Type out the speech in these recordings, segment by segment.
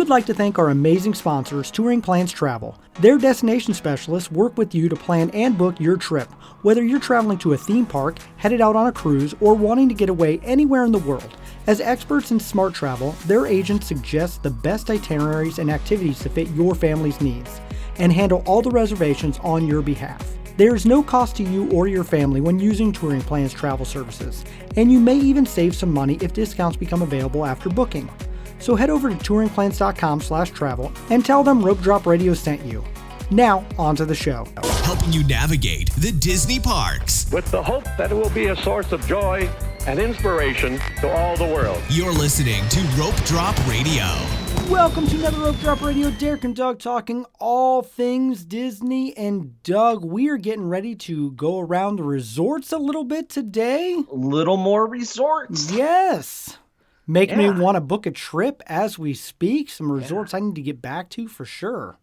would like to thank our amazing sponsors, Touring Plans Travel. Their destination specialists work with you to plan and book your trip, whether you're traveling to a theme park, headed out on a cruise, or wanting to get away anywhere in the world. As experts in smart travel, their agents suggest the best itineraries and activities to fit your family's needs and handle all the reservations on your behalf. There is no cost to you or your family when using Touring Plans Travel services, and you may even save some money if discounts become available after booking. So head over to touringplans.com/travel and tell them Rope Drop Radio sent you. Now, on to the show. Helping you navigate the Disney parks. With the hope that it will be a source of joy and inspiration to all the world. You're listening to Rope Drop Radio. Welcome to another Rope Drop Radio. Derek and Doug talking all things Disney. And Doug, we are getting ready to go around the resorts a little bit today. A little more resorts. Yes. Make me want to book a trip as we speak. Some resorts I need to get back to for sure.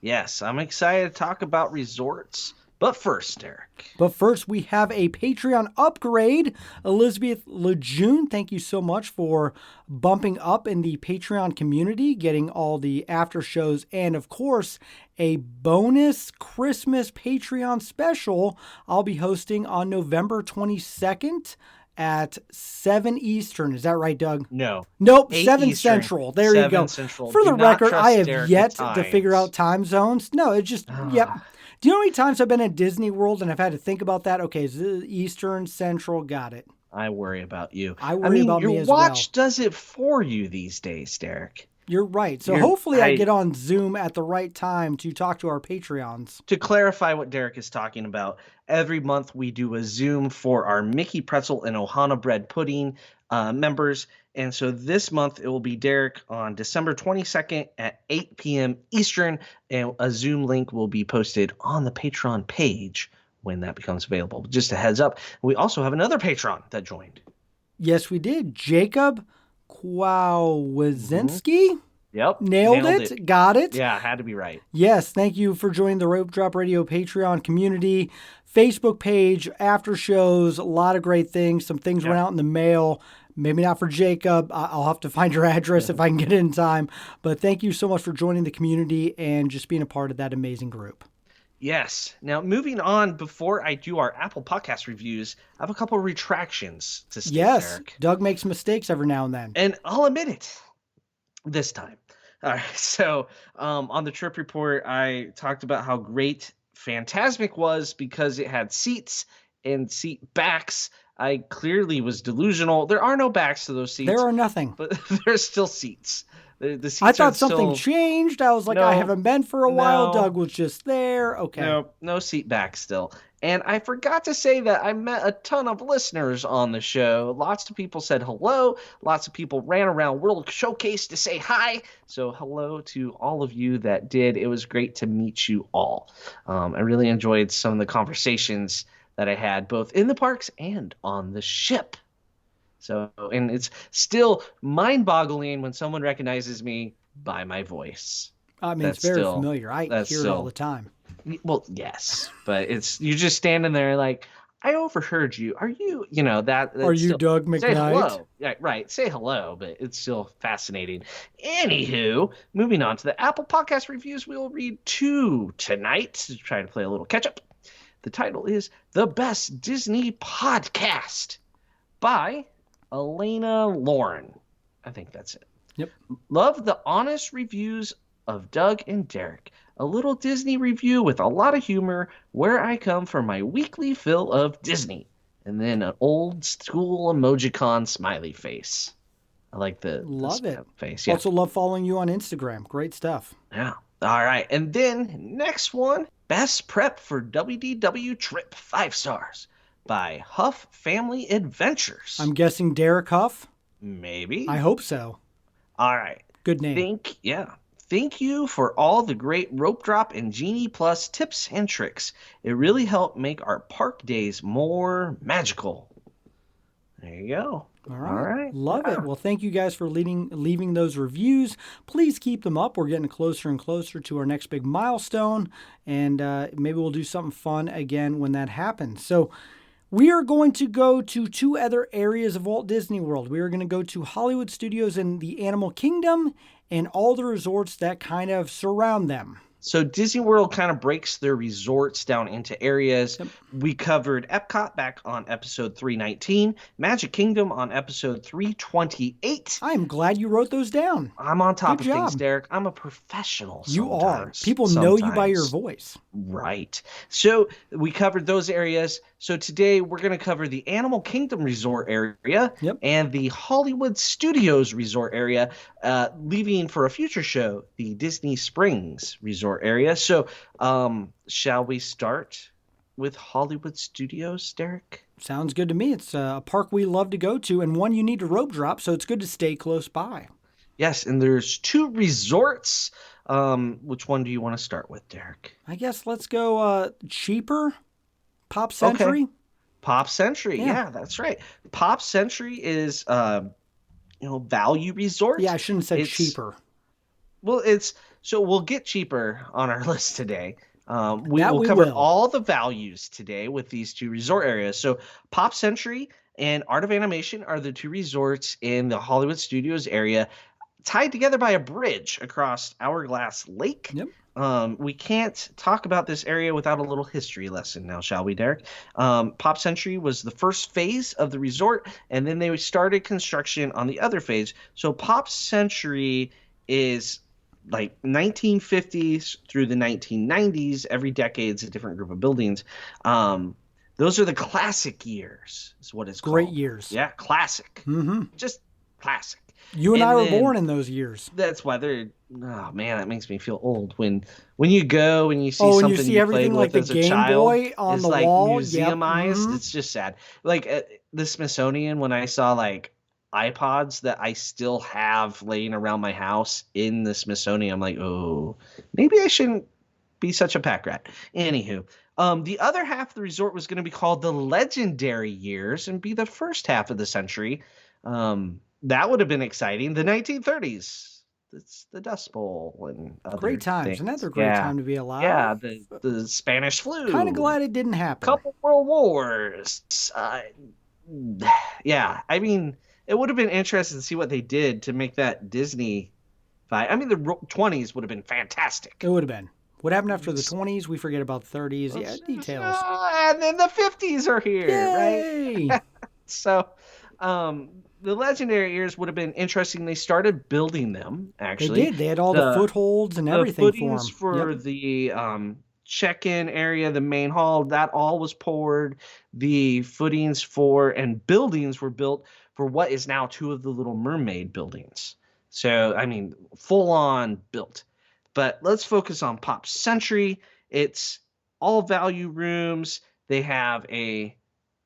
Yes, I'm excited to talk about resorts. But first, Derek. But first, we have a Patreon upgrade. Elizabeth Lejeune, thank you so much for bumping up in the Patreon community, getting all the after shows, and of course, a bonus Christmas Patreon special I'll be hosting on November 22nd. At 7 Eastern. Is that right, Doug? No. Nope, 7 Eastern. Central. There 7 you go. Central. For the record, I have Derek yet to figure out time zones. No, it's just, yep. Do you know how many times I've been at Disney World and I've had to think about that? Okay, Eastern, Central, got it. I worry about you. I worry about me as well. Your watch does it for you these days, Derek. You're right. So hopefully I get on Zoom at the right time to talk to our Patreons. To clarify what Derek is talking about, every month we do a Zoom for our Mickey Pretzel and Ohana Bread Pudding members. And so this month it will be Derek on December 22nd at 8 p.m. Eastern. And a Zoom link will be posted on the Patreon page when that becomes available. Just a heads up. We also have another Patreon that joined. Yes, we did. Jacob Kwasinski? Yep. Nailed it. Got it. Yeah, had to be right. Yes, thank you for joining the Rope Drop Radio Patreon community, Facebook page, after shows, a lot of great things. Some things went out in the mail. Maybe not for Jacob. I'll have to find your address if I can get it in time. But thank you so much for joining the community and just being a part of that amazing group. Yes. Now, moving on, before I do our Apple Podcast reviews, I have a couple of retractions to state, Derek. Doug makes mistakes every now and then. And I'll admit it this time. All right. So on the trip report, I talked about how great Fantasmic was because it had seats and seat backs. I clearly was delusional. There are no backs to those seats. There are nothing. But there's still seats. The seats I thought something changed. I was like, I haven't been for a while. Doug was just there. Okay. No seat back still. And I forgot to say that I met a ton of listeners on the show. Lots of people said hello. Lots of people ran around World Showcase to say hi. So hello to all of you that did. It was great to meet you all. I really enjoyed some of the conversations that I had both in the parks and on the ship. So, and it's still mind-boggling when someone recognizes me by my voice. I mean, it's very familiar. I hear it all the time. Well, yes, but you're just standing there like, I overheard you. Are you, Are you Doug McKnight? Say hello. Yeah, right. Say hello, but it's still fascinating. Anywho, moving on to the Apple Podcast reviews, we'll read 2 tonight to try to play a little catch-up. The title is The Best Disney Podcast by Elena Lauren. I think that's it. Yep. Love the honest reviews of Doug and Derek. A little Disney review with a lot of humor where I come for my weekly fill of Disney. And then an old school emojicon smiley face. I like the face. Yeah. Also love following you on Instagram. Great stuff. Yeah. All right. And then next one, Best Prep for WDW Trip, 5 stars by Huff Family Adventures. I'm guessing Derek Huff? Maybe. I hope so. All right. Good name. Thank you for all the great Rope Drop and Genie Plus tips and tricks. It really helped make our park days more magical. There you go. All right. Love it. Well, thank you guys for leaving those reviews. Please keep them up. We're getting closer and closer to our next big milestone, and maybe we'll do something fun again when that happens. So we are going to go to 2 other areas of Walt Disney World. We are going to go to Hollywood Studios in the Animal Kingdom and all the resorts that kind of surround them. So Disney World kind of breaks their resorts down into areas. Yep. We covered Epcot back on episode 319, Magic Kingdom on episode 328. I am glad you wrote those down. I'm on top Good of job. things, Derek. I'm a professional You are. sometimes. People know you by your voice. Right. So we covered those areas. So today we're going to cover the Animal Kingdom Resort area and the Hollywood Studios Resort area, leaving for a future show the Disney Springs Resort area. So shall we start with Hollywood Studios, Derek? Sounds good to me. It's a park we love to go to and one you need to rope drop, so it's good to stay close by. Yes, and there's 2 resorts. Which one do you want to start with, Derek? I guess let's go cheaper. Pop Century. Okay. Pop Century. Yeah, that's right. Pop Century is value resort. Yeah, I shouldn't have said cheaper. Well, we'll get cheaper on our list today. We'll cover all the values today with these 2 resort areas. So Pop Century and Art of Animation are the 2 resorts in the Hollywood Studios area, tied together by a bridge across Hourglass Lake. Yep. We can't talk about this area without a little history lesson now, shall we, Derek? Pop Century was the first phase of the resort, and then they started construction on the other phase. So Pop Century is like 1950s through the 1990s. Every decade's a different group of buildings. Those are the classic years, is what it's called. Great years. Yeah, classic. Mm-hmm. Just classic. You and I were born in those years. That's why they're. Oh man, that makes me feel old when you go and you see and something you see everything played like with the as a Game child, Boy on it's the like wall, museumized. Mm-hmm. It's just sad. Like at the Smithsonian, when I saw like iPods that I still have laying around my house in the Smithsonian, I'm like, oh, maybe I shouldn't be such a pack rat. Anywho. The other half of the resort was going to be called the Legendary Years and be the first half of the century. That would have been exciting. The 1930s. It's the Dust Bowl and other great times. things. Another great time to be alive. Yeah, the Spanish flu. Kind of glad it didn't happen. Couple world wars. Yeah, I mean, it would have been interesting to see what they did to make that Disney vibe. I mean, the 20s would have been fantastic. It would have been. What happened after the 20s? We forget about the 30s. Yeah, details. And then the 50s are here, Yay! right? So, the Legendary Years would have been interesting. They started building them, actually. They did. They had all the footholds and everything the for them. footings for the check-in area, the main hall, that all was poured. The footings for and buildings were built for what is now 2 of the Little Mermaid buildings. So, I mean, full-on built. But let's focus on Pop Century. It's all value rooms. They have a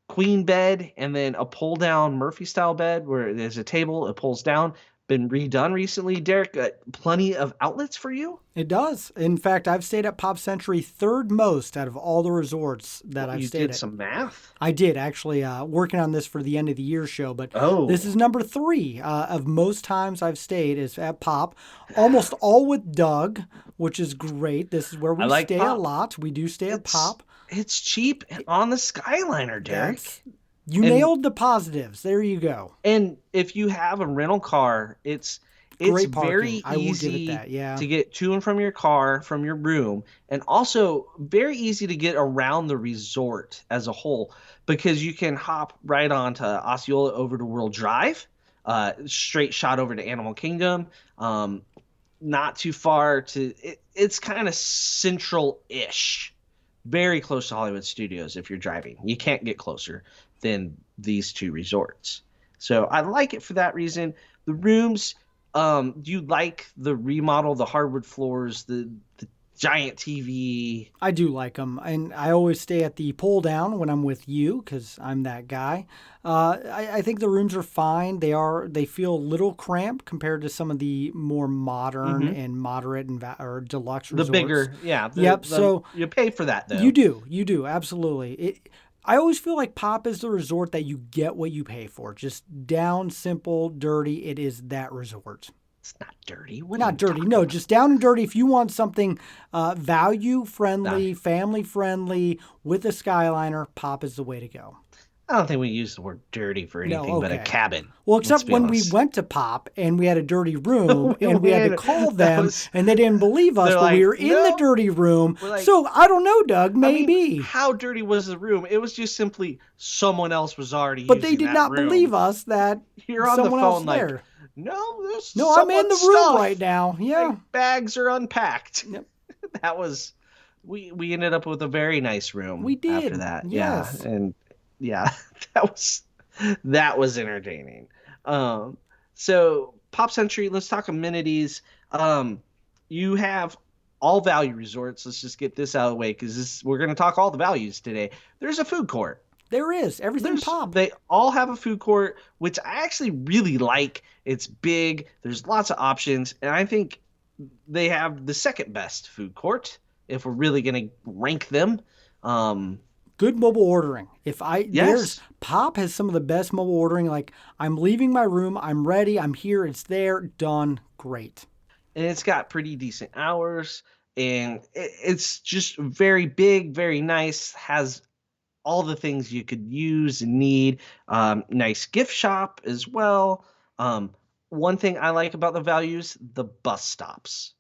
queen bed and then a pull-down Murphy-style bed where there's a table, it pulls down. Been redone recently. Derek, plenty of outlets for you? It does. In fact, I've stayed at Pop Century 3rd most out of all the resorts that I've stayed at. You did some math? I did, actually, working on this for the end of the year show. But this is number 3 of most times I've stayed is at Pop. Almost all with Doug, which is great. This is where we stay a lot. We do stay at Pop. It's cheap on the Skyliner, Derek. Nailed the positives. There you go. And if you have a rental car, it's very easy to get to and from your car, from your room, and also very easy to get around the resort as a whole because you can hop right onto Osceola over to World Drive, straight shot over to Animal Kingdom, not too far to it's kind of central-ish, very close to Hollywood Studios if you're driving. You can't get closer than these 2 resorts. So I like it for that reason. The rooms, do you like the remodel, the hardwood floors, the giant TV? I do like them. And I always stay at the pull down when I'm with you because I'm that guy. I think the rooms are fine. They feel a little cramped compared to some of the more modern and moderate or deluxe resorts. The bigger, yeah. So you pay for that, though. You do. Absolutely. I always feel like Pop is the resort that you get what you pay for. Just down, simple, dirty. It is that resort. It's not dirty. Not dirty. No, just down and dirty. If you want something value-friendly, family-friendly, with a Skyliner, Pop is the way to go. I don't think we use the word dirty for No, anything but a okay. cabin. Well, Let's except be when we honest. went to Pop and we had a dirty room and we had to call That them was- and they didn't believe us, they're but we like, were in the "No." dirty room. We're like, So I don't know, Doug, I mean, maybe. how dirty was the room? It was just simply someone else was already But using they did that not room. believe us that You're on the someone else phone like, there. no, there's No, I'm in the someone's room stuff. right now. Yeah. Like, bags are unpacked. Yep. That was, we ended up with a very nice room. We did. After that. Yes. Yeah. And yeah, that was entertaining. So Pop Century, let's talk amenities. You have all value resorts. Let's just get this out of the way because we're going to talk all the values today. There's a food court. There is. Everything Pop. They all have a food court, which I actually really like. It's big. There's lots of options. And I think they have the second best food court if we're really going to rank them. Good mobile ordering. Yes. Pop has some of the best mobile ordering. Like, I'm leaving my room, I'm ready, I'm here, it's there, done, great. And it's got pretty decent hours, and it's just very big, very nice, has all the things you could use and need. Nice gift shop as well. One thing I like about the values, the bus stops.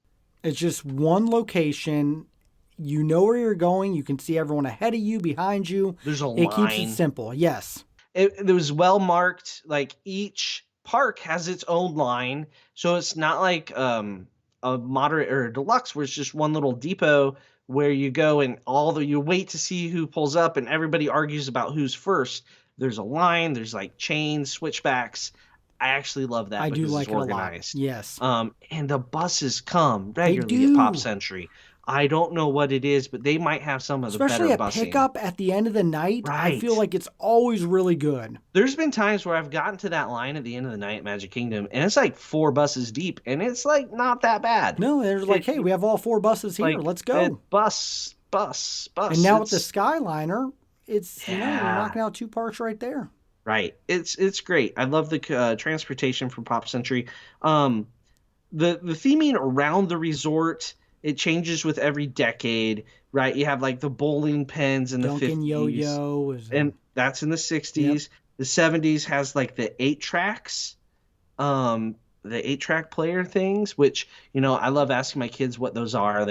It's just one location. You know where you're going. You can see everyone ahead of you, behind you. There's a It keeps line. it simple. Yes. It was well marked. Like each park has its own line, so it's not like a moderate or a deluxe where it's just one little depot where you go and you wait to see who pulls up and everybody argues about who's first. There's a line. There's like chains, switchbacks. I actually love that. I do like it's it a organized. lot. Yes. And the buses come regularly at Pop Century. I don't know what it is, but they might have some of the Especially better at busing. pickup at the end of the night, I Right. feel like it's always really good. There's been times where I've gotten to that line at the end of the night at Magic Kingdom, and it's like 4 buses deep, and it's like not that bad. No, they're like, hey, we have all 4 buses here. Like, Let's go. Bus. And now with the Skyliner, it's you're Yeah. knocking out 2 parks right there. Right. It's great. I love the transportation from Pop Century. The theming around the resort, it changes with every decade, right? You have like the bowling pins in the Dunkin' 50s. Yo-Yo. And that's in the 60s. Yep. The 70s has like the 8-tracks, the 8-track player things, which, I love asking my kids what those are.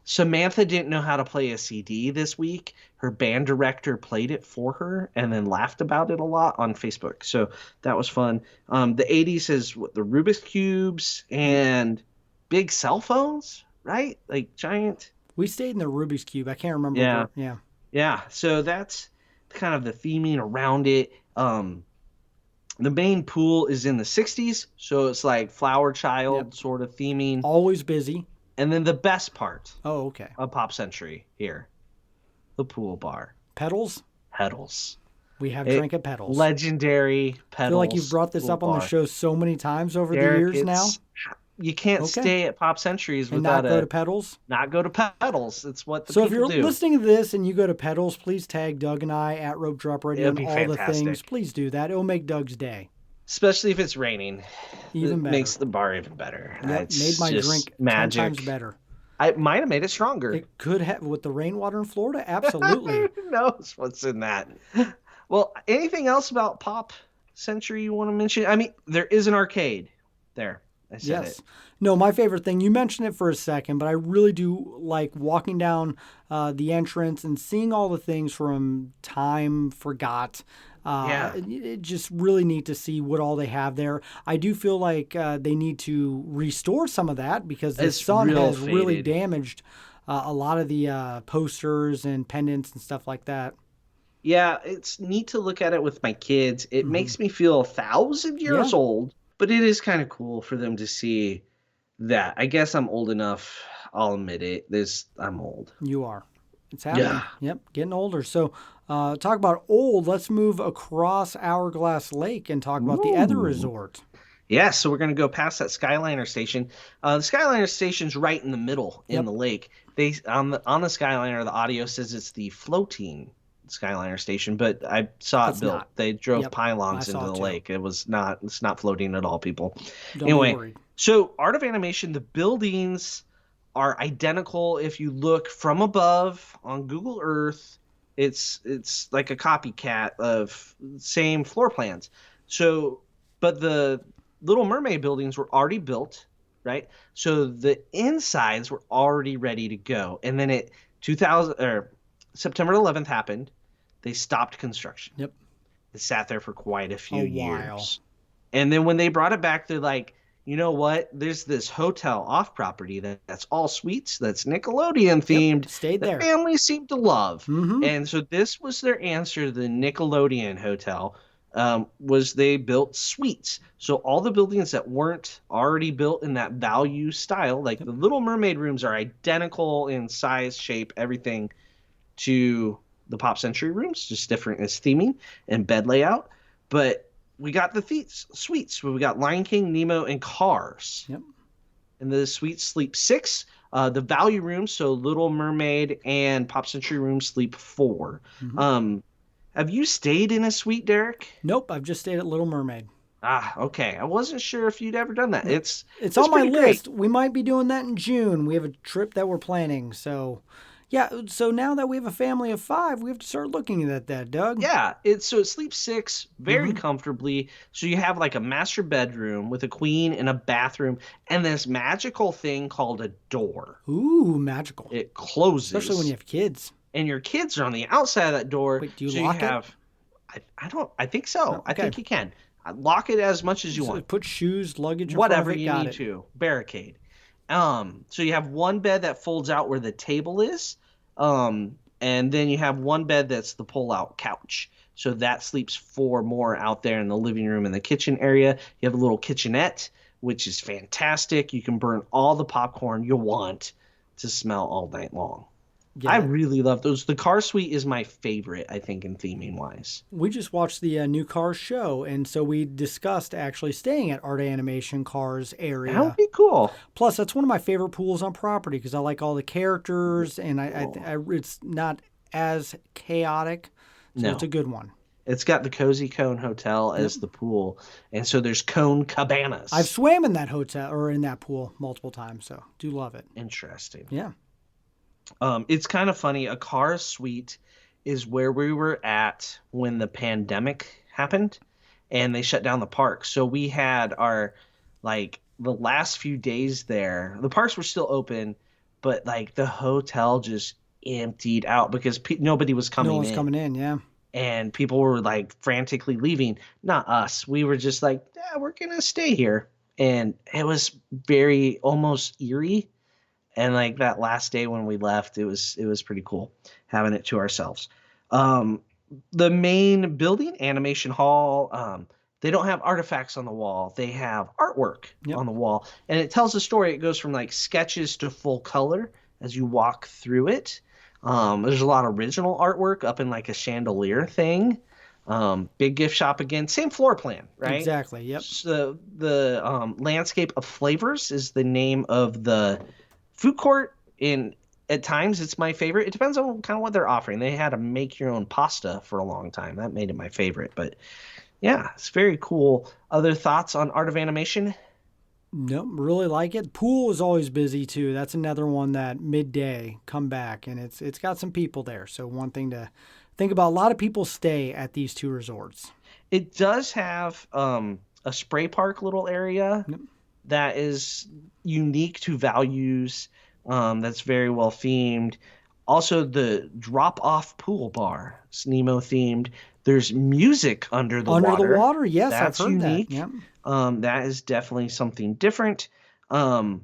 Samantha didn't know how to play a CD this week. Her band director played it for her and then laughed about it a lot on Facebook. So that was fun. The 80s has the Rubik's Cubes and big cell phones, right? Like giant. We stayed in the Rubik's Cube. I can't remember. Yeah. Yeah. Yeah. So that's kind of the theming around it. The main pool is in the 60s. So it's like Flower Child sort of theming. Always busy. And then the best part Oh, okay. of Pop Century here, the pool bar. Pedals? Pedals. We have drank at Pedals. Legendary Pedals. I feel like you've brought this pool up on the bar. show so many times over the Derek, years now. You can't Okay. stay at Pop Centuries And without not go to Pedals? not go to Pedals. It's what the So if people you're do. listening to this and you go to Pedals, please tag Doug and I at Rope Drop Radio It'll and be all the fantastic. things. Please do that. It'll make Doug's day. Especially if it's raining. Even it better. makes the bar even better. Yep, It's made my just drink magic. 10 times better. I might have made it stronger. It could have, with the rainwater in Florida, absolutely. Who knows what's in that? Well, anything else about Pop Century you want to mention? There is an arcade there. I said Yes. it. No, my favorite thing, you mentioned it for a second, but I really do like walking down the entrance and seeing all the things from Time Forgot. It's just really neat to see what all they have there. I do feel like they need to restore some of that because the It's sun real has really faded. damaged a lot of the posters and pendants and stuff like that. Yeah, it's neat to look at it with my kids. It makes me feel 1,000 years Yeah. old, but it is kind of cool for them to see that. I guess I'm old enough. I'll admit it. I'm old. You are. It's happening. Yeah. Yep, getting older. So talk about old. Let's move across Hourglass Lake and talk about the other resort. Yeah, so we're going to go past that Skyliner station. The Skyliner station's right in the middle in Yep. the lake. They on the Skyliner, the audio says it's the floating Skyliner station, but I saw It's it built. not. They drove Yep, pylons I saw into it the too. lake. It's not floating at all, people. Don't be Anyway, worried. so Art of Animation, the buildings are identical if you look from above on Google Earth. It's like a copycat of same floor plans. So, but the Little Mermaid buildings were already built, right? So the insides were already ready to go. And then 2000 or September 11th happened. They stopped construction. Yep. It sat there for quite a few while. years. And then when they brought it back, they're like, you know what? There's this hotel off property that's all suites, that's Nickelodeon themed. Yep, stayed there. The families seem to love. Mm-hmm. And so this was their answer to the Nickelodeon hotel. Was they built suites. So all the buildings that weren't already built in that value style, like the Little Mermaid rooms are identical in size, shape, everything to the Pop Century rooms, just different as theming and bed layout. But we got the suites. We got Lion King, Nemo, and Cars. Yep. And the suites sleep 6. The value rooms, so Little Mermaid and Pop Century rooms, sleep 4. Mm-hmm. Have you stayed in a suite, Derek? Nope, I've just stayed at Little Mermaid. Ah, okay. I wasn't sure if you'd ever done that. It's on my list. Great. We might be doing that in June. We have a trip that we're planning. So, yeah. So now that we have a family of 5, we have to start looking at that, Doug. Yeah. It sleeps 6 very comfortably. So you have like a master bedroom with a queen and a bathroom and this magical thing called a door. Ooh, magical. It closes. Especially when you have kids. And your kids are on the outside of that door. Wait, do you lock it? I think so. Oh, okay. I think you can. Lock it as much as you want. Put shoes, luggage, whatever you need to. Barricade. So you have one bed that folds out where the table is. And then you have one bed that's the pull-out couch. So that sleeps 4 more out there in the living room and the kitchen area. You have a little kitchenette, which is fantastic. You can burn all the popcorn you want to smell all night long. Yeah. I really love those. The Car Suite is my favorite, I think, in theming wise. We just watched the new Cars show, and so we discussed actually staying at Art Animation Cars area. That would be cool. Plus, that's one of my favorite pools on property because I like all the characters, and it's not as chaotic. So it's a good one. It's got the Cozy Cone Hotel as the pool, and so there's Cone Cabanas. I've swam in that hotel or in that pool multiple times, so do love it. Interesting. Yeah. It's kind of funny. A Car Suite is where we were at when the pandemic happened and they shut down the park. So we had the last few days there, the parks were still open, but like the hotel just emptied out because nobody was coming in. No one's coming in, yeah. And people were like frantically leaving. Not us. We were just like, yeah, we're going to stay here. And it was very almost eerie. And like that last day when we left, it was pretty cool having it to ourselves. The main building, Animation Hall, they don't have artifacts on the wall. They have artwork on the wall. And it tells a story. It goes from like sketches to full color as you walk through it. There's a lot of original artwork up in like a chandelier thing. Big gift shop again, same floor plan, right? Exactly, yep. So the Landscape of Flavors is the name of the food court. At times it's my favorite. It depends on kind of what they're offering. They had a make your own pasta for a long time. That made it my favorite. But yeah, it's very cool. Other thoughts on Art of Animation? Nope, really like it. Pool is always busy too. That's another one that midday come back, and it's got some people there. So one thing to think about. A lot of people stay at these 2 resorts. It does have a spray park little area. Yep. That is unique to values. That's very well themed. Also, the drop-off pool bar is Nemo themed. There's music under the water. Under the water, yes, that's I've heard unique. That. Yep. That is definitely something different. So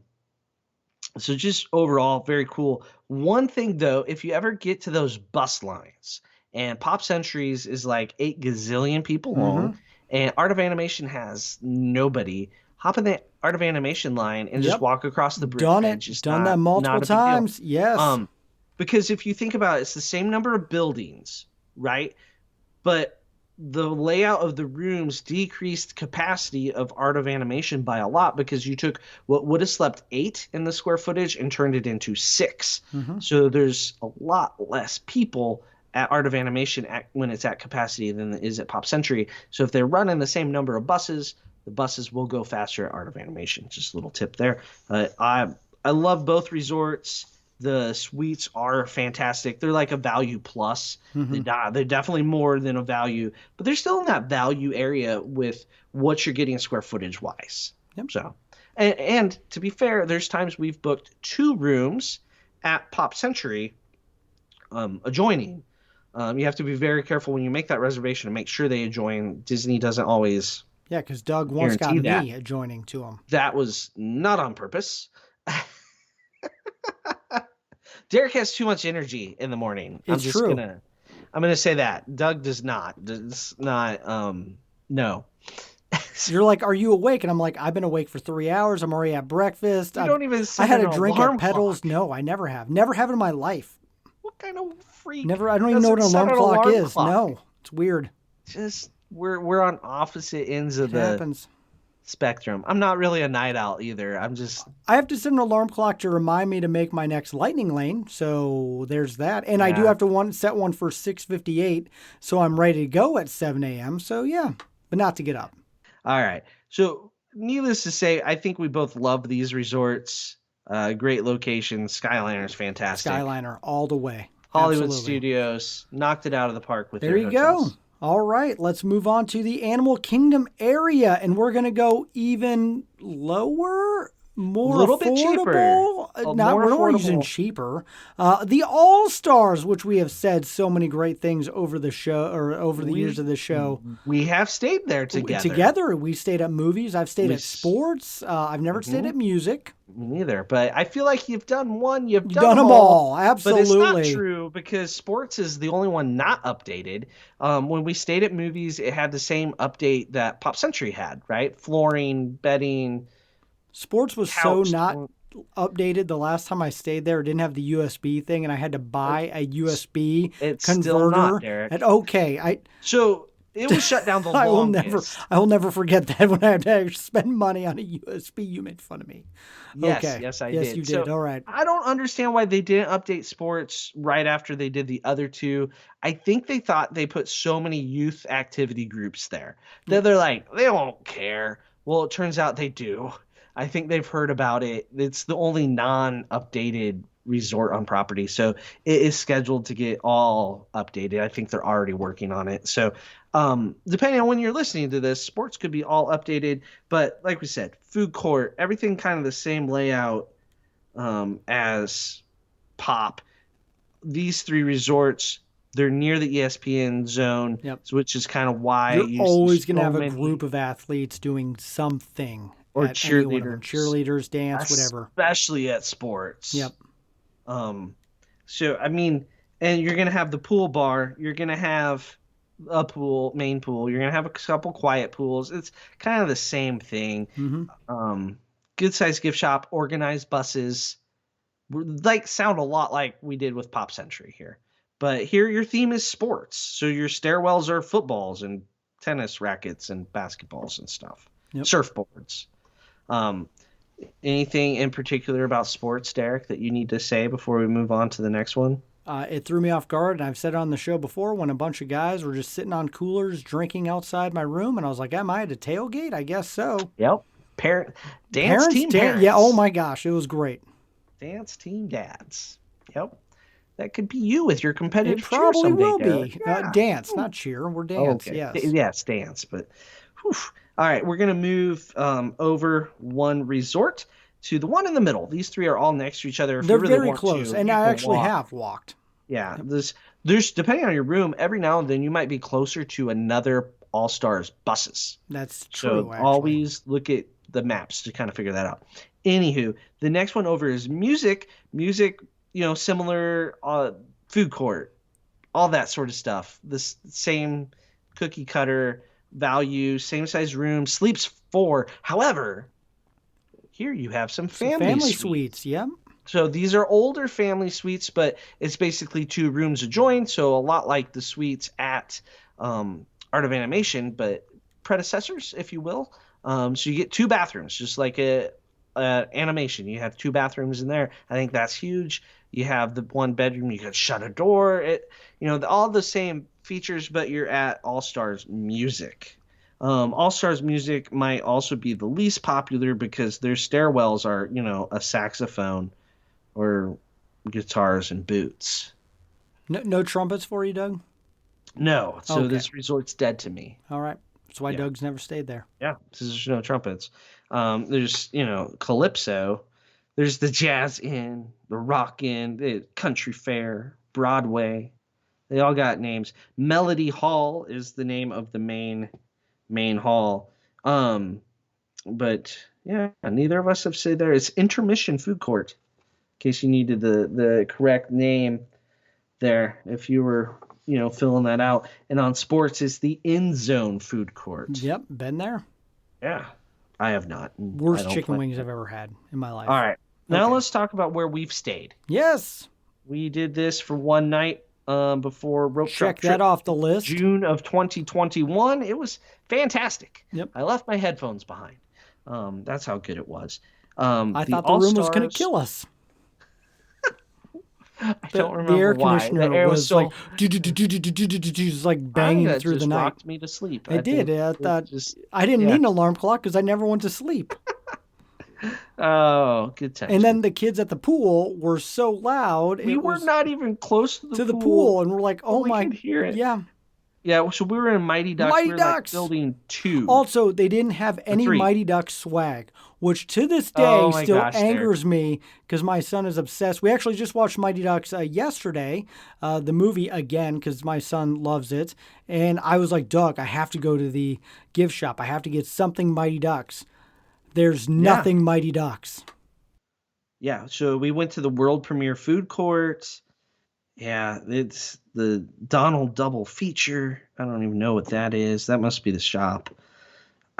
just overall, very cool. One thing though, if you ever get to those bus lines, and Pop Centuries is like 8 gazillion people long, and Art of Animation has nobody. Hop in the Art of Animation line and just walk across the bridge. Done that multiple times. Yes. Because if you think about it, it's the same number of buildings, right? But the layout of the rooms decreased capacity of Art of Animation by a lot because you took what would have slept 8 in the square footage and turned it into 6. So there's a lot less people at Art of Animation when it's at capacity than it is at Pop Century. So if they're running the same number of buses, the buses will go faster at Art of Animation. Just a little tip there. I love both resorts. The suites are fantastic. They're like a value plus. Mm-hmm. They're definitely more than a value, but they're still in that value area with what you're getting square footage wise. Yep. So, and to be fair, there's times we've booked 2 rooms at Pop Century adjoining. You have to be very careful when you make that reservation to make sure they adjoin. Disney doesn't always Yeah, because Doug once got guarantee me adjoining to him. that was not on purpose. Derek has too much energy in the morning. It's true. I'm gonna say that. Doug does not. No. You're like, are you awake? And I'm like, I've been awake for 3 hours. I'm already at breakfast. You don't even I set had an a drink alarm at Pedals. clock. No, I never have. Never have in my life. What kind of freak? Never. I don't even know what an doesn't set alarm clock is. clock? No, it's weird. Just we're on opposite ends of It the happens. spectrum. I'm not really a night owl either. I have to set an alarm clock to remind me to make my next lightning lane. So there's that. And I do Yeah. have to set one for 6:58. So I'm ready to go at 7 a.m. So yeah, but not to get up. All right. So needless to say, I think we both love these resorts. Great location. Skyliner's fantastic. Skyliner all the way. Hollywood Absolutely. Studios knocked it out of the park with There their you hotels. go. All right, let's move on to the Animal Kingdom area, and we're going to go even lower, more Little bit cheaper. affordable. More We're not using affordable. cheaper. The All Stars, which we have said so many great things over the show or over the years of the show. We have stayed there together. Together, we stayed at movies. I've stayed We at sports. I've never stayed at music. Me neither, but I feel like you've done one. You've Done them all. But it's not Absolutely. true because sports is the only one not updated. When we stayed at movies, it had the same update that Pop Century had, right? Flooring, bedding. Sports was Couch. so not updated the last time I stayed there. It didn't have the USB thing, and I had to buy a USB It's converter. still not, Derek. So it was shut down the I longest. will never forget that when I had to spend money on a USB. You made fun of me. Yes, Okay. yes, I yes, did. you So did. All right. I don't understand why they didn't update sports right after they did the other 2. I think they thought they put so many youth activity groups there that they're like, they won't care. Well, it turns out they do. I think they've heard about it. It's the only non-updated resort on property. So it is scheduled to get all updated. I think they're already working on it. So depending on when you're listening to this, sports could be all updated. But like we said, food court, everything kind of the same layout as Pop. These 3 resorts, they're near the ESPN zone, Yep. which is kind of why You're you always see going to so have a many- group of athletes doing something. Or at any one of them. cheerleaders. Cheerleaders, dance, whatever. Especially at sports. Yep. So I mean, and you're gonna have the pool bar. You're gonna have a pool, main pool. You're gonna have a couple quiet pools. It's kind of the same thing. Mm-hmm. Good sized gift shop, organized buses. Like sound a lot like we did with Pop Century here. But here your theme is sports. So your stairwells are footballs and tennis rackets and basketballs and stuff. Yep. Surfboards. Anything in particular about sports, Derek, that you need to say before we move on to the next one? It threw me off guard, and I've said it on the show before when a bunch of guys were just sitting on coolers drinking outside my room, and I was like, am I at a tailgate? I guess so. Yep. Dance team parents. Yeah, oh my gosh, it was great. Dance team dads. Yep. That could be you with your competitive It probably cheer someday, will Derek. be. Yeah. Dance, not cheer. We're dance, Okay. yes. Yes, dance. But whew. All right, we're going to move over one resort to the one in the middle. These 3 are all next to each other. If They're you really very want close, to, and you I can actually walk. have walked. Yeah, there's depending on your room, every now and then you might be closer to another All-Stars buses. That's So true, actually. always look at the maps to kind of figure that out. Anywho, the next one over is music. Music, similar food court, all that sort of stuff. This same cookie cutter value, same size room, sleeps 4. However, here you have some family suites. Yeah. So these are older family suites, but it's basically 2 rooms adjoined. So a lot like the suites at Art of Animation, but predecessors, if you will. So you get 2 bathrooms, just like a animation. You have 2 bathrooms in there. I think that's huge. You have the 1 bedroom. You can shut a door. All the same features, but you're at All Stars Music. All Stars Music might also be the least popular because their stairwells are, a saxophone or guitars and boots. No trumpets for you, Doug? No, so Okay. this resort's dead to me. All right. That's why Doug's never stayed there. Yeah, so there's no trumpets. There's, Calypso. There's the Jazz Inn, the Rock Inn, the Country Fair, Broadway. They all got names. Melody Hall is the name of the main hall. But yeah, neither of us have stayed there. It's Intermission Food Court, in case you needed the correct name there, if you were, filling that out. And on sports, it's the End Zone Food Court. Yep, been there. Yeah, I have not. Worst chicken wings I've ever had in my life. All right, now let's talk about where we've stayed. Yes. We did this for one night before Rope Drop Check that off the list. June of 2021. It was fantastic. Yep. I left my headphones behind. That's how good it was. I thought the room was going to kill us. I don't remember the air why. conditioner The air was so like just like banging through the night. Rocked me to sleep. It did. I didn't need an alarm clock because I never went to sleep. Oh, good time. And then the kids at the pool were so loud. We were not even close to the pool, and we're like, "Oh we my!" could hear it. Yeah. Yeah. So we were in Mighty Ducks. Mighty we were Ducks. Like building 2. Also, they didn't have any 3. Mighty Ducks swag, which to this day still angers me because my son is obsessed. We actually just watched Mighty Ducks yesterday, the movie again, because my son loves it. And I was like, Doug, I have to go to the gift shop. I have to get something Mighty Ducks. There's nothing Mighty Ducks. Yeah, so we went to the world premiere food court. Yeah, it's the Donald Double Feature. I don't even know what that is. That must be the shop.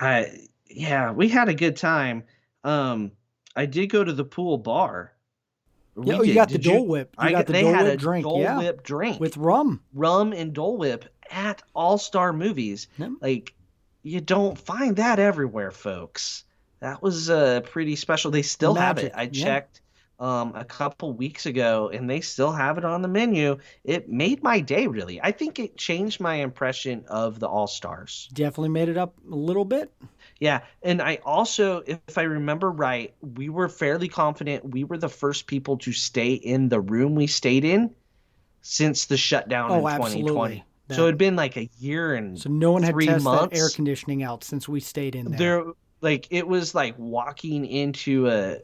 We had a good time. I did go to the pool bar. Yeah, you got the Dole Whip. You got the Dole Whip drink. Dole Whip drink with rum and Dole Whip at All Star Movies. Yep. Like, you don't find that everywhere, folks. That was pretty special. They still have it. I checked a couple weeks ago, and they still have it on the menu. It made my day, really. I think it changed my impression of the All-Stars. Definitely made it up a little bit. Yeah, and I also, if I remember right, we were fairly confident we were the first people to stay in the room we stayed in since the shutdown in 2020. Absolutely. So it had been like a year and so no one had 3 tested months. That air conditioning out since we stayed in there. Like, it was like walking into a,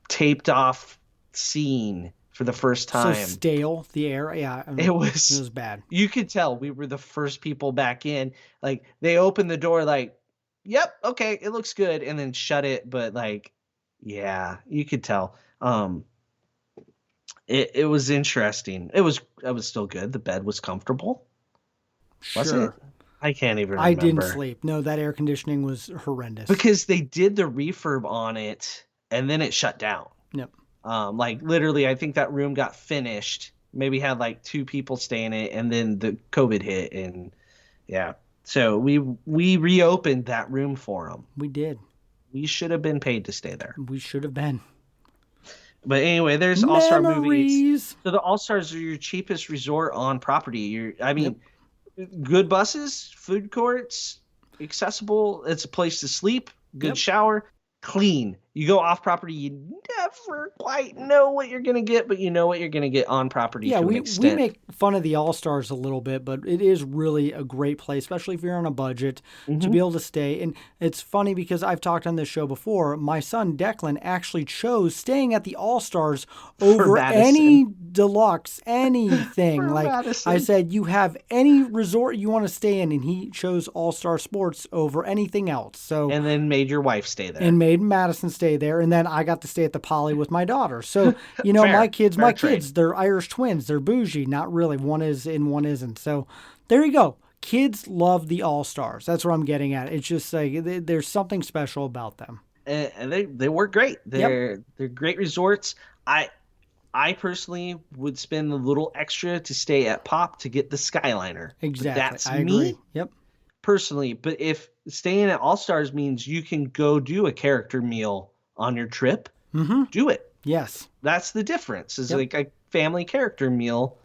taped off scene for the first time. So stale, the air. Yeah. It was bad. You could tell we were the first people back in. Like, they opened the door like, yep, okay, it looks good, and then shut it. But like, yeah, you could tell. It was interesting. It was still good. The bed was comfortable. Sure. Was it? I can't even remember. I didn't sleep. No, that air conditioning was horrendous. Because they did the refurb on it, and then it shut down. Yep. Like, literally, I think that room got finished. Maybe had like 2 people stay in it, and then the COVID hit, and yeah. So we reopened that room for them. We did. We should have been paid to stay there. We should have been. But anyway, there's All-Star movies. So the All-Stars are your cheapest resort on property. Good buses, food courts, accessible. It's a place to sleep, good shower, clean. You go off property, you never quite know what you're going to get, but you know what you're going to get on property to an extent. We make fun of the All-Stars a little bit, but it is really a great place, especially if you're on a budget, to be able to stay. And it's funny because I've talked on this show before. My son Declan actually chose staying at the All-Stars over any deluxe, anything. Like Madison. I said, you have any resort you want to stay in, and he chose All-Star Sports over anything else. So and then made your wife stay there. And made Madison stay there, and then I got to stay at the Poly with my daughter. So, my kids, they're Irish twins. They're bougie. Not really. One is and one isn't. So there you go. Kids love the All-Stars. That's what I'm getting at. It's just like there's something special about them. And they work great. They're great resorts. I personally would spend a little extra to stay at Pop to get the Skyliner. Exactly. That's I me. Agree. Yep. Personally, but if staying at All-Stars means you can go do a character meal on your trip, do it. Yes. That's the difference. It's like a family character meal,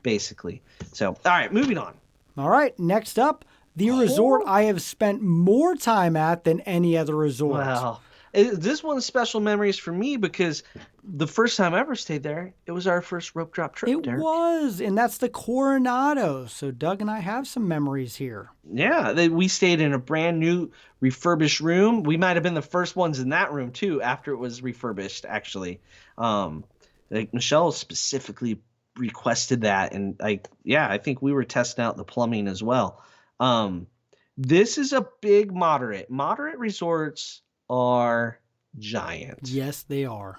basically. So, all right, moving on. All right, next up, the resort I have spent more time at than any other resort. Well, This one's special memories for me because the first time I ever stayed there, it was our first rope drop trip. It Derek. was, and that's the Coronado. So Doug and I have some memories here. Yeah, we stayed in a brand new refurbished room. We might have been the first ones in that room too after it was refurbished. Actually, like Michelle specifically requested that, and I think we were testing out the plumbing as well. This is a big moderate. Moderate resorts are giant. Yes, they are.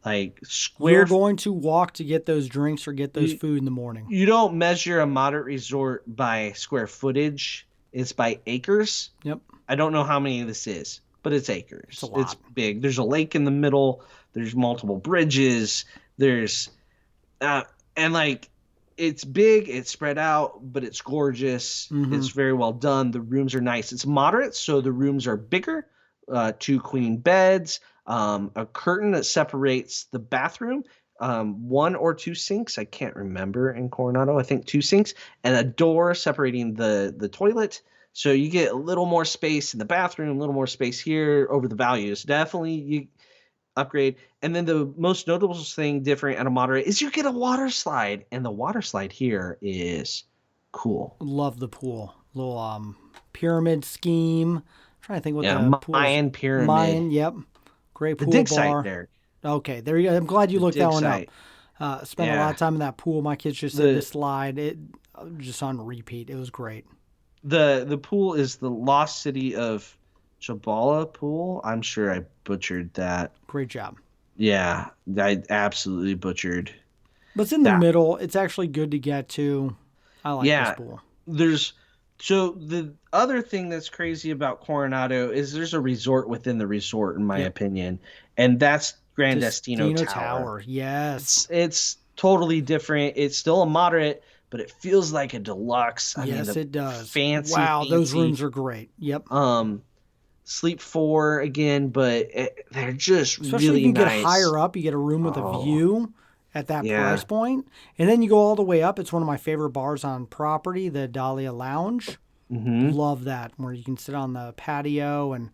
Like square. You're going to walk to get those drinks or get those food in the morning. You don't measure a moderate resort by square footage. It's by acres. Yep. I don't know how many this is, but it's acres. It's a lot. It's big. There's a lake in the middle. There's multiple bridges. There's, and like, it's big, it's spread out, but it's gorgeous. Mm-hmm. It's very well done. The rooms are nice. It's moderate, so the rooms are bigger. 2 queen beds, a curtain that separates the bathroom, 1 or 2 sinks. I can't remember in Coronado. I think 2 sinks, and a door separating the toilet. So you get a little more space in the bathroom, a little more space here over the values. Definitely you upgrade. And then the most notable thing different at a moderate is you get a water slide, and the water slide here is cool. Love the pool. Little pyramid scheme. I'm trying to think what the pool Mayan pyramid. Mayan, yep. Great pool the dig bar. site there. Okay, there you go. I'm glad you looked that one site. up. Spent a lot of time in that pool. My kids just said the slide. It just on repeat. It was great. The pool is the Lost City of Jabala pool. I'm sure I butchered that. Great job. Yeah, I absolutely butchered. But it's in the middle. It's actually good to get to. I like this pool. So the other thing that's crazy about Coronado is there's a resort within the resort, in my opinion, and that's Grand Destino Tower. Yes. It's totally different. It's still a moderate, but it feels like a deluxe. Yes, it does. Fancy. Wow, those rooms are great. Yep. Sleep 4 again, but they're just especially really if you nice. Get higher up, you get a room with a view at that price point. And then you go all the way up. It's one of my favorite bars on property, the Dahlia Lounge. Mm-hmm. Love that, where you can sit on the patio and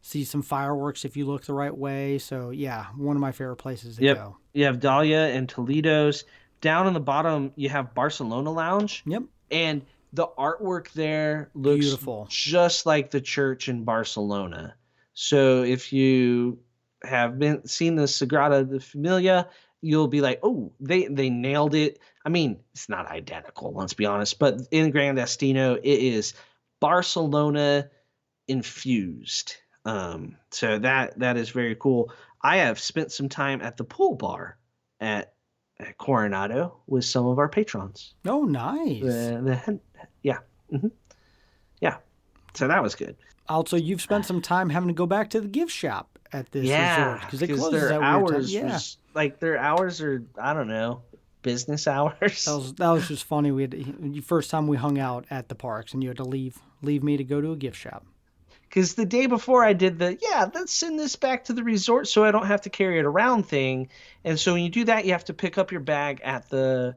see some fireworks if you look the right way. So, yeah, one of my favorite places to go. You have Dahlia and Toledo's. Down on the bottom, you have Barcelona Lounge. Yep. And the artwork there looks beautiful, just like the church in Barcelona. So if you have seen the Sagrada de Familia, you'll be like, oh, they nailed it. I mean, it's not identical, let's be honest, but in Grand Destino, it is Barcelona infused. So that is very cool. I have spent some time at the pool bar at Coronado with some of our patrons. Oh, nice. Yeah. Mm-hmm. Yeah. So that was good. Also, you've spent some time having to go back to the gift shop at this resort because it closes their at hours. weird time. Yeah. Like their hours are, I don't know, business hours. That was just funny. We had the first time we hung out at the parks, and you had to leave me to go to a gift shop. Because the day before I did let's send this back to the resort so I don't have to carry it around thing. And so when you do that, you have to pick up your bag at the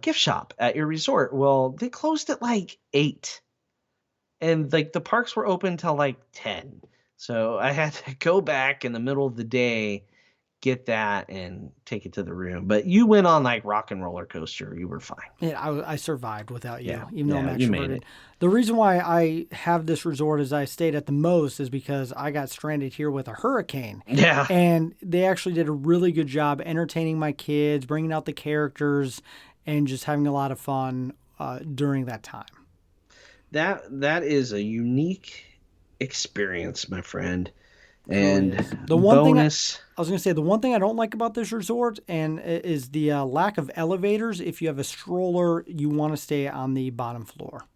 gift shop at your resort. Well, they closed at like 8. And like the parks were open till like 10. So I had to go back in the middle of the day, get that, and take it to the room. But you went on like Rock and Roller Coaster. You were fine. Yeah, I survived without you, even though I'm you made extroverted. it. The reason why I have this resort as I stayed at the most is because I got stranded here with a hurricane. Yeah. And they actually did a really good job entertaining my kids, bringing out the characters, and just having a lot of fun during that time. That is a unique experience, my friend. And the one bonus, thing I was going to say, the one thing I don't like about this resort is the lack of elevators. If you have a stroller, you want to stay on the bottom floor.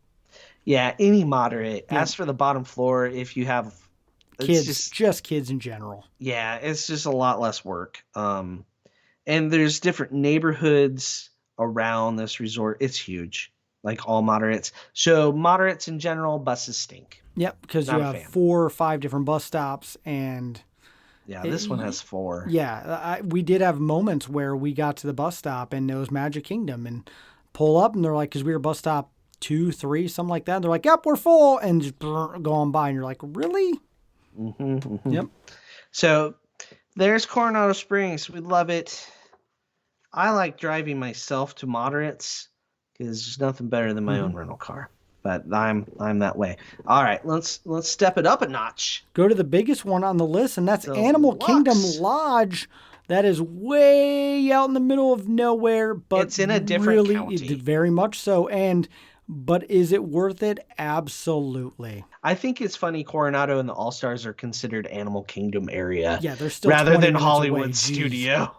Yeah, any moderate. Yeah. As for the bottom floor, if you have kids, just kids in general. Yeah, it's just a lot less work. And there's different neighborhoods around this resort. It's huge, like all moderates. So moderates in general, buses stink. Yep, because you have 4 or 5 different bus stops, and this one has 4. Yeah, we did have moments where we got to the bus stop and it was Magic Kingdom, and pull up, and they're like, because we were bus stop 2, 3, something like that. And they're like, "Yep, we're full," and just go on by, and you're like, "Really?" Mm-hmm, mm-hmm. Yep. So there's Coronado Springs. We love it. I like driving myself to moderates because there's nothing better than my own rental car. But I'm that way. All right, let's step it up a notch. Go to the biggest one on the list, and that's The Animal Kingdom Lux. Lodge. That is way out in the middle of nowhere, but It's in a different county. Very much so. But is it worth it? Absolutely. I think it's funny Coronado and the All-Stars are considered Animal Kingdom area. Yeah, they're still rather 20 than minutes Hollywood away. Jeez. Studio.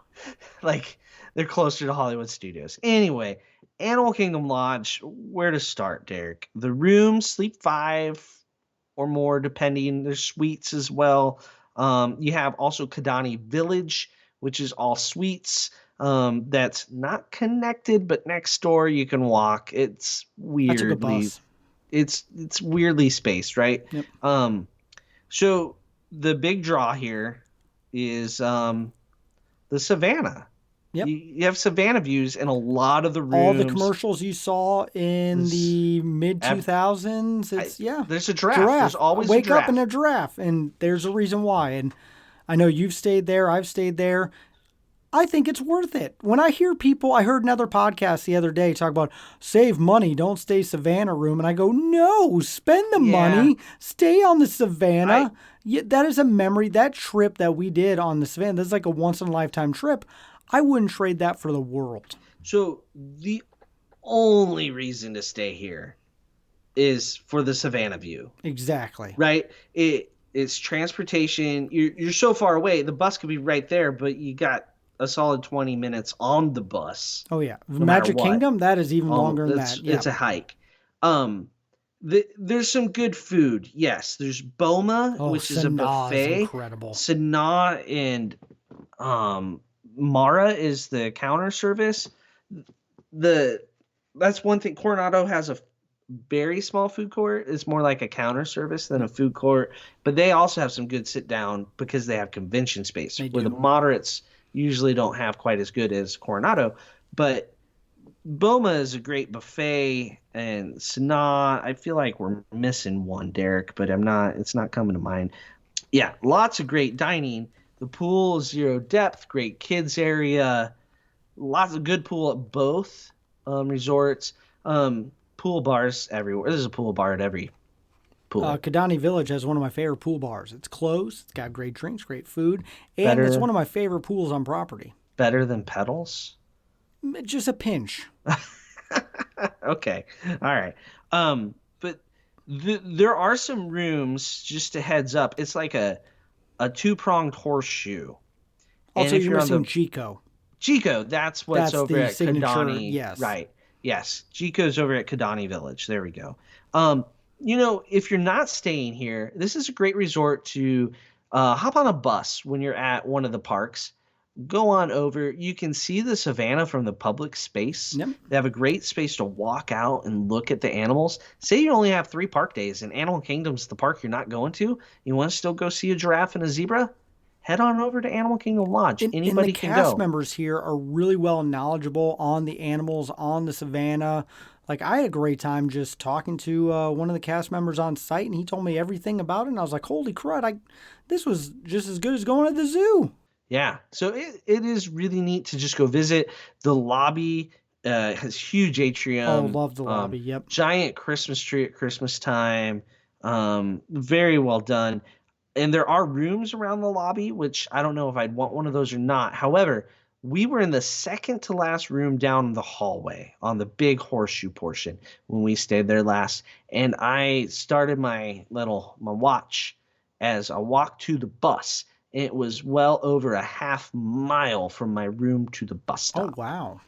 Like they're closer to Hollywood Studios. Anyway, Animal Kingdom Lodge, where to start, Derek? The rooms sleep 5 or more depending. There's suites as well. You have also Kidani Village, which is all suites. That's not connected, but next door you can walk. It's weirdly, That's a good bus. It's weirdly spaced, right? Yep. So the big draw here is the Savannah. Yep. You have Savannah views in a lot of the rooms. All the commercials you saw in the mid 2000s. There's a giraffe. There's always Wake a giraffe. up in a giraffe, and there's a reason why. And I know you've stayed there. I've stayed there. I think it's worth it. When I hear people, I heard another podcast the other day talk about save money, don't stay Savannah room. And I go, no, spend the money, stay on the Savannah. That is a memory. That trip that we did on the Savannah, that's like a once in a lifetime trip. I wouldn't trade that for the world. So the only reason to stay here is for the Savannah view. Exactly. Right? It's transportation. You're so far away. The bus could be right there, but you got a solid 20 minutes on the bus. Oh, yeah. No Magic matter what. Kingdom, that is even longer than that. Yeah. It's a hike. There's some good food. Yes, there's Boma, which is a buffet. Is incredible. Sanaa and Mara is the counter service. That's one thing. Coronado has a very small food court. It's more like a counter service than a food court, but they also have some good sit down because they have convention space where the moderates usually don't have quite as good as Coronado. But Boma is a great buffet, and Sanaa, I feel like we're missing one, Derek, but it's not coming to mind. Yeah, lots of great dining. The pool is 0 depth, great kids area, lots of good pool at both resorts. Pool bars everywhere. There's a pool bar at every pool. Kidani Village has one of my favorite pool bars. It's closed. It's got great drinks, great food, and it's one of my favorite pools on property. Better than Petals? Just a pinch. Okay. All right. But there are some rooms, just a heads up. It's like a 2-pronged horseshoe. Also, you're missing Chico. Chico, that's over at Kidani. Yes. Right. Yes. Chico's over at Kidani Village. There we go. If you're not staying here, this is a great resort to hop on a bus when you're at one of the parks. Go on over. You can see the Savannah from the public space. Yep. They have a great space to walk out and look at the animals. Say you only have 3 park days and Animal Kingdom's the park you're not going to. You want to still go see a giraffe and a zebra? Head on over to Animal Kingdom Lodge. Anybody can go. The cast members here are really well knowledgeable on the animals, on the Savannah. Like, I had a great time just talking to one of the cast members on site, and he told me everything about it, and I was like, holy crud, this was just as good as going to the zoo. Yeah, so it is really neat to just go visit. The lobby has huge atrium. Oh, love the lobby, yep. Giant Christmas tree at Christmas time. Very well done. And there are rooms around the lobby, which I don't know if I'd want one of those or not. However, we were in the second to last room down the hallway on the big horseshoe portion when we stayed there last. And I started my watch as I walked to the bus. It was well over a half mile from my room to the bus stop. Oh, wow.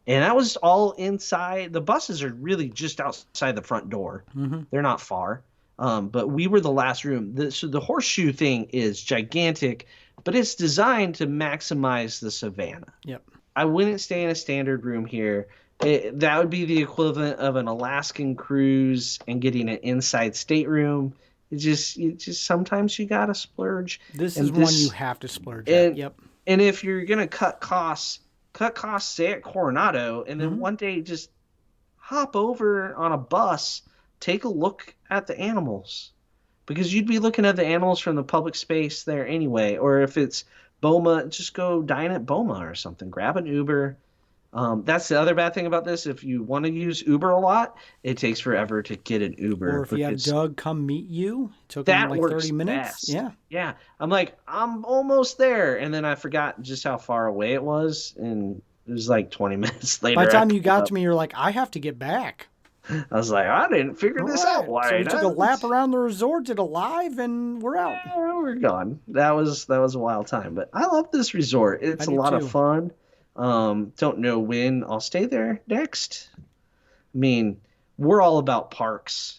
And that was all inside. The buses are really just outside the front door. Mm-hmm. They're not far. But we were the last room. So the horseshoe thing is gigantic, but it's designed to maximize the Savannah. Yep. I wouldn't stay in a standard room here. That would be the equivalent of an Alaskan cruise and getting an inside stateroom. It's just sometimes you gotta splurge. This is one you have to splurge at. Yep. And if you're gonna cut costs, say at Coronado, and then one day just hop over on a bus, take a look at the animals. because you'd be looking at the animals from the public space there anyway. Or if it's Boma, just go dine at Boma or something. Grab an Uber. That's the other bad thing about this. If you want to use Uber a lot, it takes forever to get an Uber. Or if you have Doug come meet you, it took him that like works 30 minutes. best. Yeah. Yeah. I'm like, I'm almost there. And then I forgot just how far away it was. And it was like 20 minutes later. By the time you got to me, you're like, I have to get back. I was like, I didn't figure this out. Why? So we took a lap around the resort, did a live, and we're out. Yeah, we're gone. That was a wild time. But I love this resort. It's a lot of fun. Don't know when I'll stay there next. I mean, we're all about parks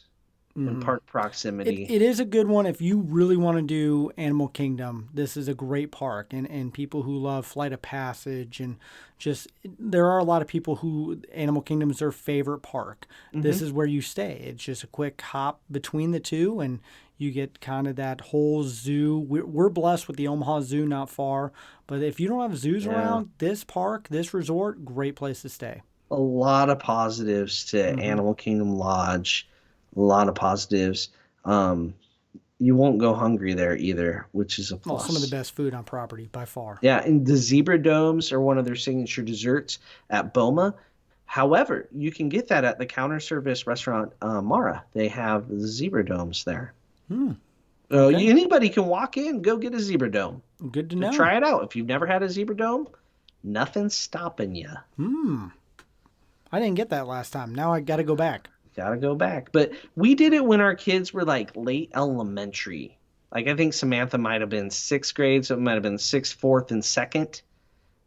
and park proximity. It is a good one if you really want to do Animal Kingdom. This is a great park, and people who love Flight of Passage and just there are a lot of people who Animal Kingdom is their favorite park. This is where you stay. It's just a quick hop between the two, and you get kind of that whole zoo. We're blessed with the Omaha Zoo not far, but if you don't have zoos around, this park, this resort, great place to stay. A lot of positives to Animal Kingdom Lodge. A lot of positives. You won't go hungry there either, which is a plus. Well, some of the best food on property by far. Yeah, and the zebra domes are one of their signature desserts at Boma. However, you can get that at the counter service restaurant Mara. They have the zebra domes there. So anybody can walk in, go get a zebra dome. Good to know. Try it out. If you've never had a zebra dome, nothing's stopping you. I didn't get that last time. Now I got to go back. Gotta go back. But we did it when our kids were like late elementary. Like I think Samantha might have been 6th grade, so it might have been 6th, 4th, and 2nd.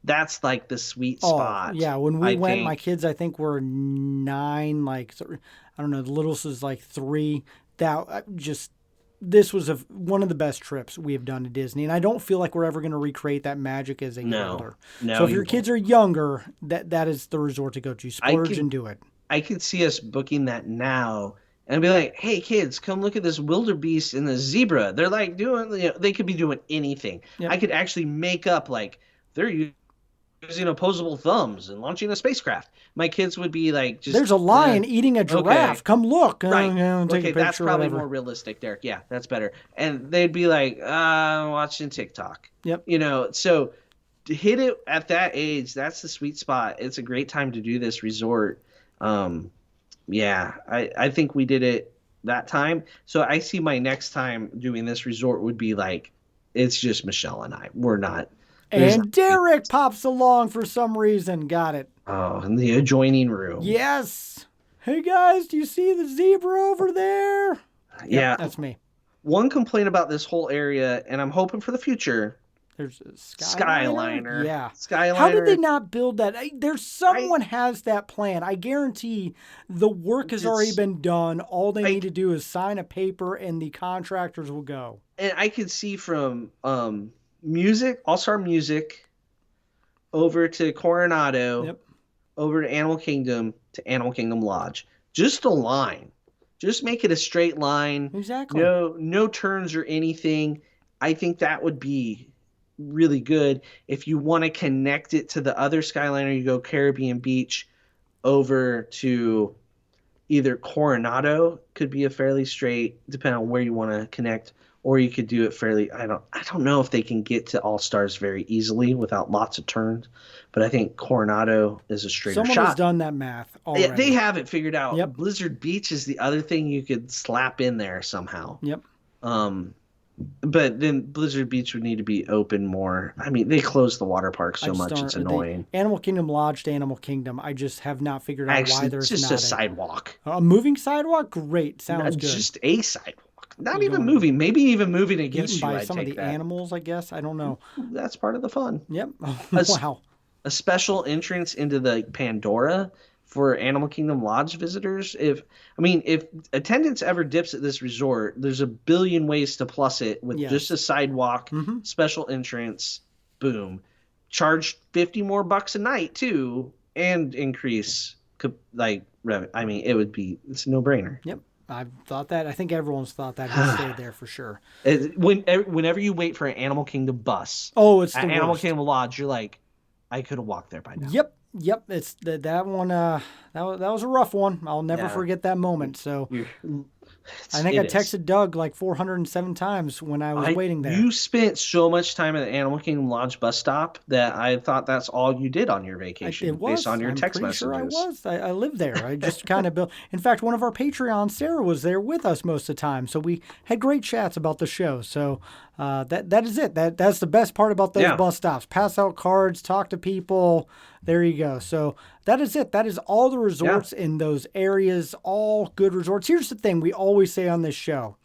That's like the sweet spot. Yeah, when we went, my kids I think were 9. Like I don't know, the littlest was like 3. This was one of the best trips we have done to Disney, and I don't feel like we're ever going to recreate that magic as they get older. No, so if your kids are younger, that is the resort to go to. Splurge and do it. I could see us booking that now and be like, hey, kids, come look at this wildebeest and the zebra. They're like they could be doing anything. Yep. I could actually make up like they're using opposable thumbs and launching a spacecraft. My kids would be like, there's a lion eating a giraffe. Okay. Come look. Right. Take a picture, that's probably whatever. More realistic, Derek. Yeah, that's better. And they'd be like, I'm watching TikTok. Yep. So to hit it at that age, that's the sweet spot. It's a great time to do this resort. I think we did it that time. So I see my next time doing this resort would be like, it's just Michelle and I. We're not. And Derek pops along for some reason. Got it. Oh, in the adjoining room. Yes. Hey guys, do you see the zebra over there? Yeah. Yep, that's me. One complaint about this whole area, and I'm hoping for the future. There's a Skyliner. Yeah. Skyliner. How did they not build that? Someone has that plan. I guarantee the work has already been done. All they need to do is sign a paper and the contractors will go. And I could see from music, All-Star Music, over to Coronado, over to Animal Kingdom Lodge. Just a line. Just make it a straight line. Exactly. No turns or anything. I think that would be really good. If you want to connect it to the other Skyliner, you go Caribbean Beach over to either Coronado, could be a fairly straight, depending on where you want to connect, or you could do it fairly. I don't know if they can get to All Stars very easily without lots of turns, but I think Coronado is a straighter shot. Someone has done that math already. Yeah, they have it figured out. Yep. Blizzard Beach is the other thing you could slap in there somehow. Yep. But then Blizzard Beach would need to be open more. I mean, they close the water park so much, it's annoying. Animal Kingdom Lodge to Animal Kingdom, I just have not figured out why there's just a sidewalk. A moving sidewalk? Great. Sounds good. Just a sidewalk. Not even moving. Maybe even moving against you. By some of the animals, I guess. I don't know. That's part of the fun. Yep. Wow. A special entrance into the Pandora for Animal Kingdom Lodge visitors. If attendance ever dips at this resort, there's a billion ways to plus it with just a sidewalk, special entrance, boom. Charge $50 more a night too, and increase revenue. I mean, it's a no-brainer. Yep. I've thought that. I think everyone's thought that. He stayed there for sure. Whenever you wait for an Animal Kingdom bus, it's the Animal worst. Kingdom Lodge, you're like, I could have walked there by now. Yep. It's that one. That was a rough one. I'll never forget that moment. So I think I It is. texted Doug like 407 times when I was waiting there. You spent so much time at the Animal Kingdom Lodge bus stop that I thought that's all you did on your vacation, It based was. on your I'm text pretty sure I messages. was. I lived there. I just kind of built. In fact, one of our Patreons, Sarah, was there with us most of the time. So we had great chats about the show. So that is it. That's the best part about those bus stops. Pass out cards, talk to people. There you go. So that is it. That is all the resorts in those areas, all good resorts. Here's the thing we always say on this show.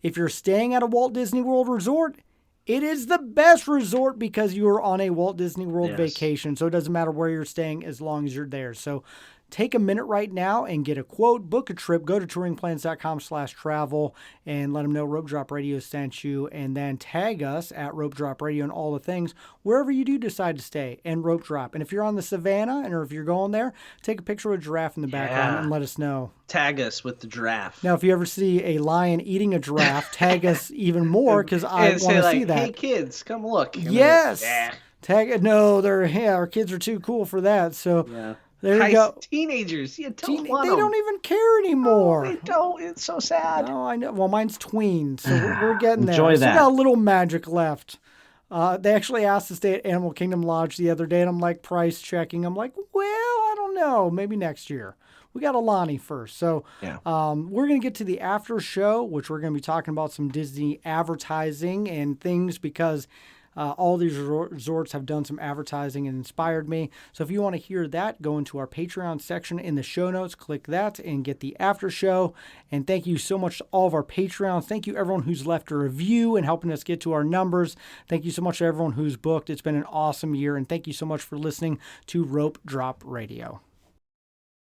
If you're staying at a Walt Disney World resort, it is the best resort because you are on a Walt Disney World vacation. So it doesn't matter where you're staying as long as you're there. So take a minute right now and get a quote, book a trip, go to touringplans.com/travel and let them know Rope Drop Radio sent you, and then tag us at Rope Drop Radio and all the things wherever you do decide to stay and Rope Drop. And if you're on the Savannah or if you're going there, take a picture of a giraffe in the background and let us know. Tag us with the giraffe. Now, if you ever see a lion eating a giraffe, tag us even more because I want to see that. Hey kids, come look. And yes. Yeah. Tag it. No, our kids are too cool for that. So there you go. Teenagers, you don't They want them. don't even care anymore. No, they don't. It's so sad. Oh, I know. Well, mine's tween, so we're getting there. Enjoy Still that. got a little magic left. They actually asked to stay at Animal Kingdom Lodge the other day, and I'm like price checking. I'm like, well, I don't know. Maybe next year. We got Alani first. So we're going to get to the after show, which we're going to be talking about some Disney advertising and things because all these resorts have done some advertising and inspired me. So if you want to hear that, go into our Patreon section in the show notes, click that and get the after show. And thank you so much to all of our Patreons. Thank you everyone who's left a review and helping us get to our numbers. Thank you so much to everyone who's booked. It's been an awesome year. And thank you so much for listening to Rope Drop Radio.